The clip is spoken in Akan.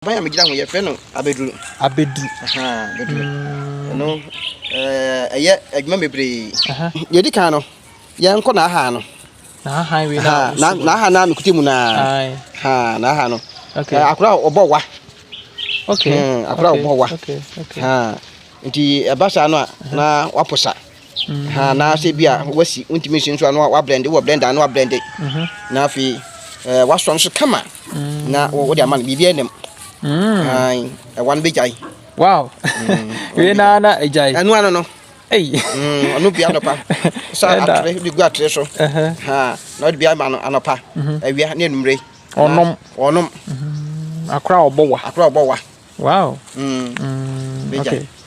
Baya me gida ho ye fe no abedru. Aha, abedru. No eye adwuma bebre. Ye di kan no. Ye nko na aha no. Na highway na. Na aha na me kutimu na. Ha, na aha no. Okay. Akura obowa. Okay. Akura obowa. Okay. Ha. Nti ebasa no na waposa. Ha na se bia wasi untimi nso no wa blend wo blender no wa blend. Na afi waso nso kama. Na wo de amana bibia enem. Ai, one big eye. Wow. We na ejai. Anu ano no. Hey. Anu bia no pa. Sa atre bi gua atre so. Ha, na de bia ma no anopa. Awia na enumre. Onom. Akra obowa. Akra obowa. Wow. Okay.